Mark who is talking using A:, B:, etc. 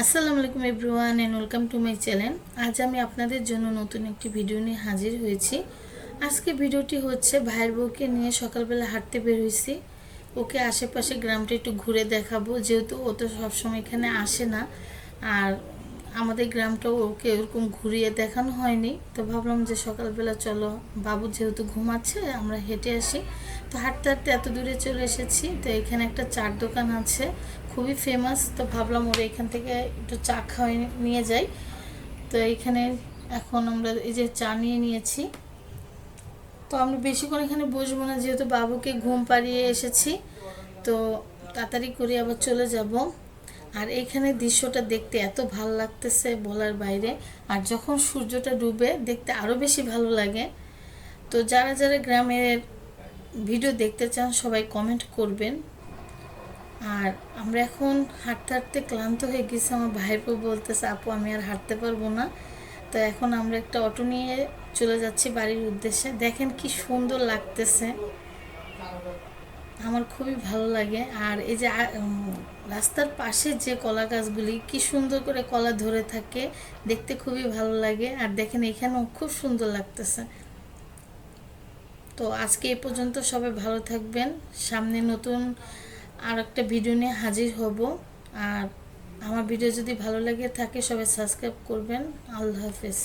A: আসসালামু আলাইকুম everyone and welcome to my channel. আজ আমি আপনাদের জন্য নতুন একটি ভিডিও নিয়ে হাজির হয়েছি। আজকে ভিডিওটি হচ্ছে ভাইয়ের বউকে নিয়ে সকালবেলা হাঁটতে বের হয়েছি। ওকে আশেপাশে গ্রামটা একটু ঘুরে দেখাবো, যেহেতু ও তো সবসময় এখানে আসে না, আর আমাদের গ্রামটাও ওকে ওরকম ঘুরিয়ে দেখানো হয়নি। তো ভাবলাম যে সকালবেলা চলো, বাবু যেহেতু ঘুমাচ্ছে আমরা হেঁটে আসি। তো হাঁটতে হাঁটতে এত দূরে চলে এসেছি। তো এখানে একটা চার দোকান আছে, খুবই ফেমাস। তো ভাবলাম ওরা এখান থেকে একটু চা খাওয়াই নিয়ে যাই। তো এইখানে এখন আমরা এই যে চা নিয়ে নিয়েছি। তো আমরা বেশিক্ষণ এখানে বসবো না, যেহেতু বাবুকে ঘুম পাড়িয়ে এসেছি। তো তাড়াতাড়ি করে আবার চলে যাব। আর এইখানে দৃশ্যটা দেখতে এত ভালো লাগতেছে বলার বাইরে। আর যখন সূর্যটা ডুবে দেখতে আরও বেশি ভালো লাগে। তো যারা যারা গ্রামের ভিডিও দেখতে চান সবাই কমেন্ট করবেন। আর আমরা এখন হাঁটতে হাঁটতে ক্লান্ত হয়ে গেছি। আমার ভাইপো বলতেছে আপু আমি আর হাঁটতে পারবো না। তো এখন আমরা একটা অটো নিয়ে চলে যাচ্ছি বাড়ির উদ্দেশ্যে। দেখেন কি সুন্দর লাগতেছে, আমার খুবই ভালো লাগে। আর এই যে রাস্তার পাশে যে কলা গাছগুলি কি সুন্দর করে কলা ধরে থাকে, দেখতে খুবই ভালো লাগে। আর দেখেন এখানেও খুব সুন্দর লাগতেছে। তো আজকে এই পর্যন্ত, সবাই ভালো থাকবেন। সামনে নতুন আর একটা ভিডিও নিয়ে হাজির হব। আর আমার ভিডিও যদি ভালো লাগে থাকে সবাই সাবস্ক্রাইব করবেন। আল্লাহ হাফেজ।